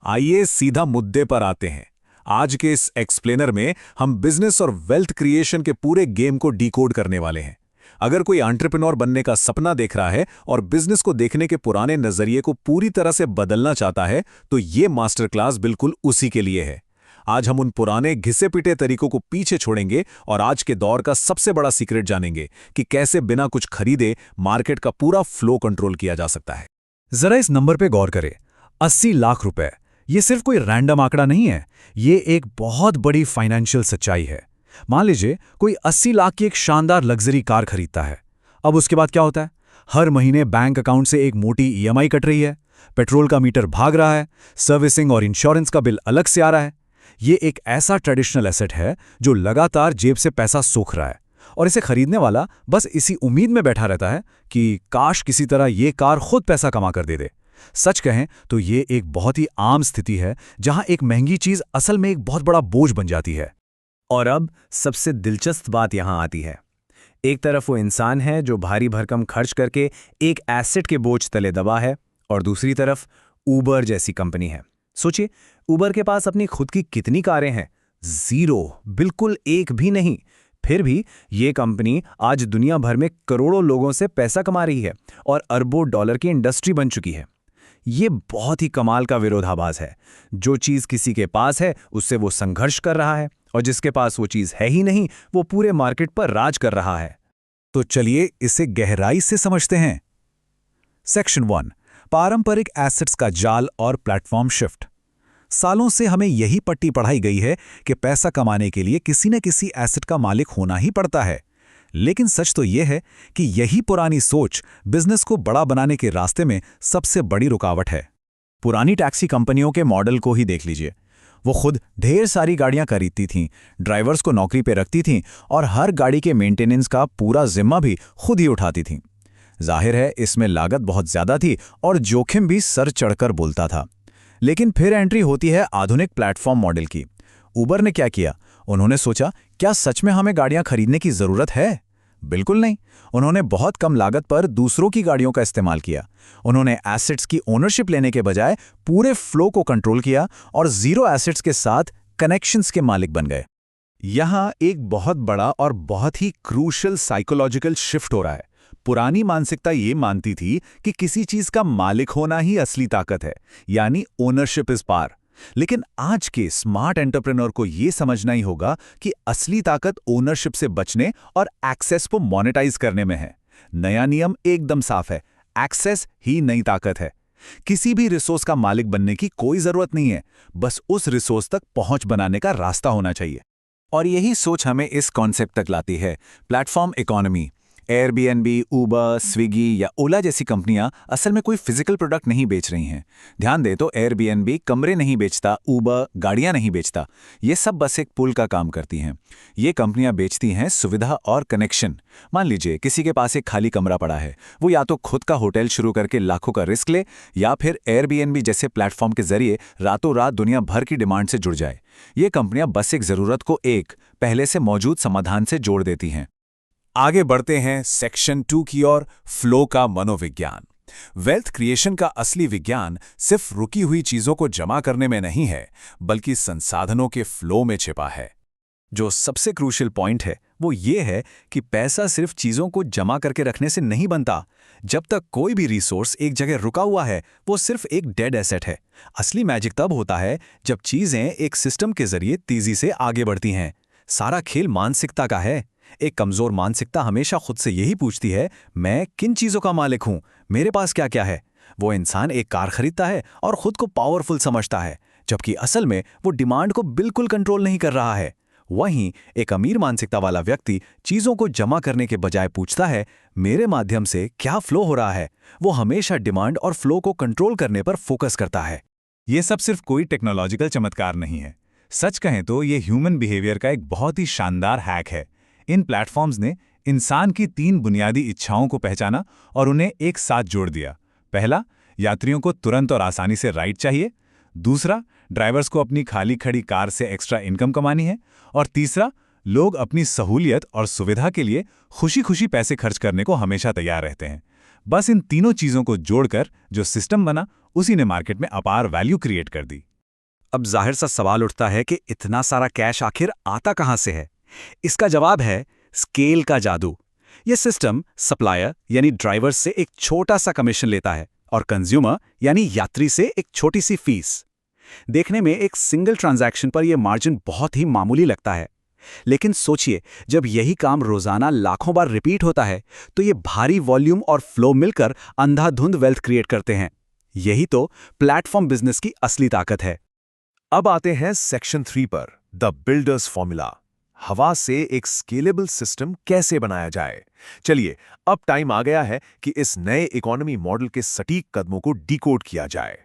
आइए सीधा मुद्दे पर आते हैं। आज के इस एक्सप्लेनर में हम बिजनेस और वेल्थ क्रिएशन के पूरे गेम को डिकोड करने वाले हैं। अगर कोई एंटरप्रेन्योर बनने का सपना देख रहा है और बिजनेस को देखने के पुराने नजरिए को पूरी तरह से बदलना चाहता है, तो ये मास्टर क्लास बिल्कुल उसी के लिए है। आज हम उन पुराने घिसे पिटे तरीकों को पीछे छोड़ेंगे और आज के दौर का सबसे बड़ा सीक्रेट जानेंगे कि कैसे बिना कुछ खरीदे मार्केट का पूरा फ्लो कंट्रोल किया जा सकता है। जरा इस नंबर पे गौर करें, 80 लाख रुपए। ये सिर्फ कोई रैंडम आंकड़ा नहीं है, ये एक बहुत बड़ी फाइनेंशियल सच्चाई है। मान लीजिए कोई 80 लाख की एक शानदार लग्जरी कार खरीदता है। अब उसके बाद क्या होता है? हर महीने बैंक अकाउंट से एक मोटी ईएमआई कट रही है, पेट्रोल का मीटर भाग रहा है, सर्विसिंग और इंश्योरेंस का बिल अलग से आ रहा है। ये एक ऐसा ट्रेडिशनल एसेट है जो लगातार जेब से पैसा सोख रहा है, और इसे खरीदने वाला बस इसी उम्मीद में बैठा रहता है कि काश किसी तरह ये कार खुद पैसा कमा कर दे दे। सच कहें तो ये एक बहुत ही आम स्थिति है जहां एक महंगी चीज असल में एक बहुत बड़ा बोझ बन जाती है। और अब सबसे दिलचस्प बात यहां आती है। एक तरफ वो इंसान है जो भारी भरकम खर्च करके एक एसेट के बोझ तले दबा है, और दूसरी तरफ उबर जैसी कंपनी है। सोचिए, उबर के पास अपनी खुद की कितनी कारें हैं? जीरो, बिल्कुल एक भी नहीं। फिर भी ये कंपनी आज दुनिया भर में करोड़ों लोगों से पैसा कमा रही है और अरबों डॉलर की इंडस्ट्री बन चुकी है। ये बहुत ही कमाल का विरोधाभास है। जो चीज किसी के पास है उससे वो संघर्ष कर रहा है, और जिसके पास वो चीज है ही नहीं वो पूरे मार्केट पर राज कर रहा है। तो चलिए इसे गहराई से समझते हैं। सेक्शन 1, पारंपरिक एसेट्स का जाल और प्लेटफॉर्म शिफ्ट। सालों से हमें यही पट्टी पढ़ाई गई है कि पैसा कमाने के लिए किसी न किसी एसेट का मालिक होना ही पड़ता है। लेकिन सच तो यह है कि यही पुरानी सोच बिजनेस को बड़ा बनाने के रास्ते में सबसे बड़ी रुकावट है। पुरानी टैक्सी कंपनियों के मॉडल को ही देख लीजिए। वो खुद ढेर सारी गाड़ियां खरीदती थीं, ड्राइवर्स को नौकरी पे रखती थीं और हर गाड़ी के मेंटेनेंस का पूरा जिम्मा भी खुद ही उठाती थीं। जाहिर है इसमें लागत बहुत ज्यादा थी और जोखिम भी सर चढ़कर बोलता था। लेकिन फिर एंट्री होती है आधुनिक प्लेटफॉर्म मॉडल की। उबर ने क्या किया? उन्होंने सोचा, क्या सच में हमें गाड़ियां खरीदने की जरूरत है? बिल्कुल नहीं। उन्होंने बहुत कम लागत पर दूसरों की गाड़ियों का इस्तेमाल किया। उन्होंने एसेट्स की ओनरशिप लेने के बजाय पूरे फ्लो को कंट्रोल किया और जीरो एसेट्स के साथ कनेक्शंस के मालिक बन गए। यहां एक बहुत बड़ा और बहुत ही क्रूशल साइकोलॉजिकल शिफ्ट हो रहा है। पुरानी मानसिकता ये मानती थी कि किसी चीज का मालिक होना ही असली ताकत है, यानी ओनरशिप इज पावर। लेकिन आज के स्मार्ट एंटरप्रेन्योर को यह समझना ही होगा कि असली ताकत ओनरशिप से बचने और एक्सेस को मोनेटाइज करने में है। नया नियम एकदम साफ है, एक्सेस ही नई ताकत है। किसी भी रिसोर्स का मालिक बनने की कोई जरूरत नहीं है, बस उस रिसोर्स तक पहुंच बनाने का रास्ता होना चाहिए। और यही सोच हमें इस कॉन्सेप्ट तक लाती है, प्लेटफॉर्म इकोनॉमी। एयरबीएनबी, उबर, स्विगी या ओला जैसी कंपनियां असल में कोई फिजिकल प्रोडक्ट नहीं बेच रही हैं। ध्यान दे तो एयरबीएनबी कमरे नहीं बेचता, उबर गाड़ियां नहीं बेचता। ये सब बस एक पुल का काम करती हैं। ये कंपनियां बेचती हैं सुविधा और कनेक्शन। मान लीजिए किसी के पास एक खाली कमरा पड़ा है, वो या तो खुद का होटल शुरू करके लाखों का रिस्क ले, या फिर एयरबीएनबी जैसे प्लेटफॉर्म के जरिए रातों रात दुनिया भर की डिमांड से जुड़ जाए। ये कंपनियां बस एक जरूरत को एक पहले से मौजूद समाधान से जोड़ देती हैं। आगे बढ़ते हैं सेक्शन 2 की ओर, फ्लो का मनोविज्ञान। वेल्थ क्रिएशन का असली विज्ञान सिर्फ रुकी हुई चीजों को जमा करने में नहीं है, बल्कि संसाधनों के फ्लो में छिपा है। जो सबसे क्रूशियल पॉइंट है वो ये है कि पैसा सिर्फ चीजों को जमा करके रखने से नहीं बनता। जब तक कोई भी रिसोर्स एक जगह रुका हुआ है, वो सिर्फ एक डेड एसेट है। असली मैजिक तब होता है जब चीजें एक सिस्टम के जरिए तेजी से आगे बढ़ती हैं। सारा खेल मानसिकता का है। एक कमजोर मानसिकता हमेशा खुद से यही पूछती है, मैं किन चीजों का मालिक हूं, मेरे पास क्या क्या है। वो इंसान एक कार खरीदता है और खुद को पावरफुल समझता है, जबकि असल में वो डिमांड को बिल्कुल कंट्रोल नहीं कर रहा है। वहीं एक अमीर मानसिकता वाला व्यक्ति चीजों को जमा करने के बजाय पूछता है, मेरे माध्यम से क्या फ्लो हो रहा है। वो हमेशा डिमांड और फ्लो को कंट्रोल करने पर फोकस करता है। ये सब सिर्फ कोई टेक्नोलॉजिकल चमत्कार नहीं है। सच कहें तो ये ह्यूमन बिहेवियर का एक बहुत ही शानदार हैक है। इन प्लेटफॉर्म्स ने इंसान की 3 बुनियादी इच्छाओं को पहचाना और उन्हें एक साथ जोड़ दिया। पहला, यात्रियों को तुरंत और आसानी से राइड चाहिए। दूसरा, ड्राइवर्स को अपनी खाली खड़ी कार से एक्स्ट्रा इनकम कमानी है। और तीसरा, लोग अपनी सहूलियत और सुविधा के लिए खुशी खुशी पैसे खर्च करने को हमेशा तैयार रहते हैं। बस इन तीनों चीजों को जोड़कर जो सिस्टम बना, उसी ने मार्केट में अपार वैल्यू क्रिएट कर दी। अब जाहिर सा सवाल उठता है कि इतना सारा कैश आखिर आता कहां से है। इसका जवाब है स्केल का जादू। यह सिस्टम सप्लायर यानी ड्राइवर से एक छोटा सा कमीशन लेता है और कंज्यूमर यानी यात्री से एक छोटी सी फीस। देखने में एक सिंगल ट्रांजैक्शन पर यह मार्जिन बहुत ही मामूली लगता है, लेकिन सोचिए जब यही काम रोजाना लाखों बार रिपीट होता है तो ये भारी वॉल्यूम और फ्लो मिलकर अंधाधुंध वेल्थ क्रिएट करते हैं। यही तो प्लेटफॉर्म बिजनेस की असली ताकत है। अब आते हैं सेक्शन 3 पर, द बिल्डर्स फॉर्मूला। हवा से एक स्केलेबल सिस्टम कैसे बनाया जाए। चलिए, अब टाइम आ गया है कि इस नए इकोनॉमी मॉडल के सटीक कदमों को डिकोड किया जाए।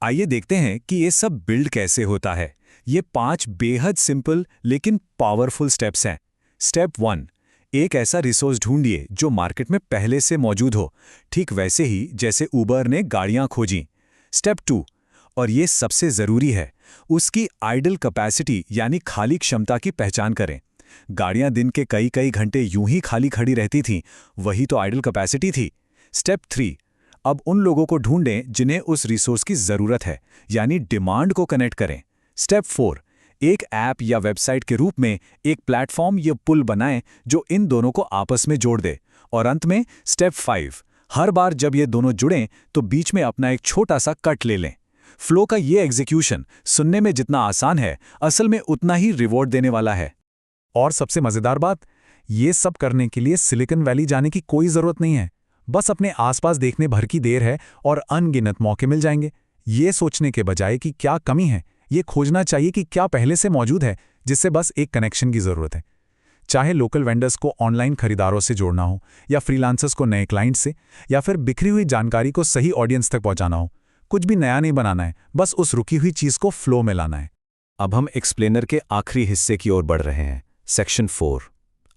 आइए देखते हैं कि ये सब बिल्ड कैसे होता है। ये 5 बेहद सिंपल लेकिन पावरफुल स्टेप्स हैं। स्टेप 1, एक ऐसा रिसोर्स ढूंढिए जो मार्केट में पहले से मौजूद हो, ठीक वैसे ही जैसे उबर ने गाड़ियां खोजी। स्टेप 2, और ये सबसे ज़रूरी है, उसकी आइडल कैपेसिटी यानी खाली क्षमता की पहचान करें। गाड़ियां दिन के कई कई घंटे यूं ही खाली खड़ी रहती थीं, वही तो आइडल कैपेसिटी थी। स्टेप 3, अब उन लोगों को ढूंढें जिन्हें उस रिसोर्स की ज़रूरत है, यानी डिमांड को कनेक्ट करें। स्टेप 4, एक ऐप या वेबसाइट के रूप में एक प्लेटफॉर्म या पुल बनाएं जो इन दोनों को आपस में जोड़ दे। और अंत में स्टेप 5, हर बार जब ये दोनों जुड़ें तो बीच में अपना एक छोटा सा कट ले लें। फ्लो का ये एग्जीक्यूशन सुनने में जितना आसान है, असल में उतना ही रिवॉर्ड देने वाला है। और सबसे मज़ेदार बात, ये सब करने के लिए सिलिकॉन वैली जाने की कोई ज़रूरत नहीं है। बस अपने आसपास देखने भर की देर है और अनगिनत मौके मिल जाएंगे। ये सोचने के बजाय कि क्या कमी है, ये खोजना चाहिए कि क्या पहले से मौजूद है जिससे बस एक कनेक्शन की ज़रूरत है। चाहे लोकल वेंडर्स को ऑनलाइन खरीदारों से जोड़ना हो, या फ्रीलांसर्स को नए क्लाइंट से, या फिर बिखरी हुई जानकारी को सही ऑडियंस तक पहुंचाना हो, कुछ भी नया नहीं बनाना है, बस उस रुकी हुई चीज़ को फ्लो में लाना है। अब हम एक्सप्लेनर के आखिरी हिस्से की ओर बढ़ रहे हैं। सेक्शन 4,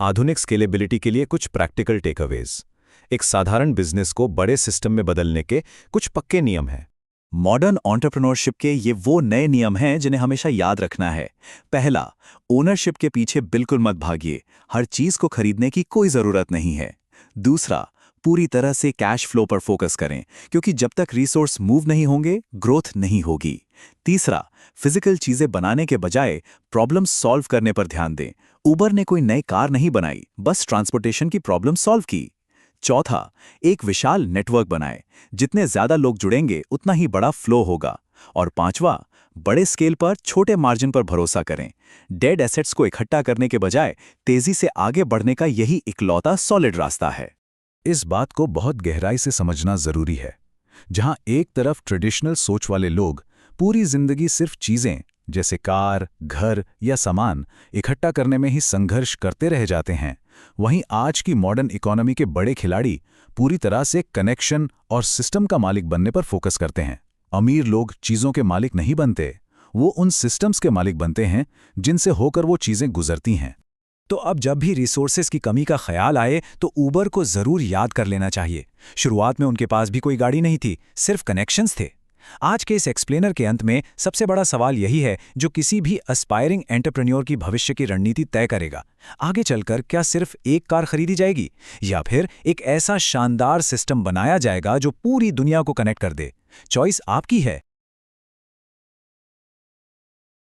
आधुनिक स्केलेबिलिटी के लिए कुछ प्रैक्टिकल टेकअवेज। एक साधारण बिजनेस को बड़े सिस्टम में बदलने के कुछ पक्के नियम हैं। मॉडर्न एंटरप्रेन्योरशिप के ये वो नए नियम हैं जिन्हें हमेशा याद रखना है। पहला, ओनरशिप के पीछे बिल्कुल मत भागिए, हर चीज को खरीदने की कोई जरूरत नहीं है। दूसरा, पूरी तरह से कैश फ्लो पर फोकस करें, क्योंकि जब तक रिसोर्स मूव नहीं होंगे ग्रोथ नहीं होगी। तीसरा, फिजिकल चीजें बनाने के बजाय प्रॉब्लम सॉल्व करने पर ध्यान दें। उबर ने कोई नई कार नहीं बनाई, बस ट्रांसपोर्टेशन की प्रॉब्लम सॉल्व की। चौथा, एक विशाल नेटवर्क बनाएं, जितने ज्यादा लोग जुड़ेंगे उतना ही बड़ा फ्लो होगा। और पांचवा, बड़े स्केल पर छोटे मार्जिन पर भरोसा करें। डेड एसेट्स को इकट्ठा करने के बजाय तेजी से आगे बढ़ने का यही इकलौता सॉलिड रास्ता है। इस बात को बहुत गहराई से समझना जरूरी है। जहां एक तरफ ट्रेडिशनल सोच वाले लोग पूरी जिंदगी सिर्फ चीजें जैसे कार, घर या सामान इकट्ठा करने में ही संघर्ष करते रह जाते हैं, वहीं आज की मॉडर्न इकोनॉमी के बड़े खिलाड़ी पूरी तरह से कनेक्शन और सिस्टम का मालिक बनने पर फोकस करते हैं। अमीर लोग चीजों के मालिक नहीं बनते, वो उन सिस्टम्स के मालिक बनते हैं जिनसे होकर वो चीजें गुजरती हैं। तो अब जब भी रिसोर्सेज की कमी का ख्याल आए तो उबर को जरूर याद कर लेना चाहिए। शुरुआत में उनके पास भी कोई गाड़ी नहीं थी, सिर्फ कनेक्शंस थे। आज के इस एक्सप्लेनर के अंत में सबसे बड़ा सवाल यही है जो किसी भी एस्पायरिंग एंटरप्रेन्योर की भविष्य की रणनीति तय करेगा। आगे चलकर क्या सिर्फ एक कार खरीदी जाएगी, या फिर एक ऐसा शानदार सिस्टम बनाया जाएगा जो पूरी दुनिया को कनेक्ट कर दे? चॉइस आपकी है।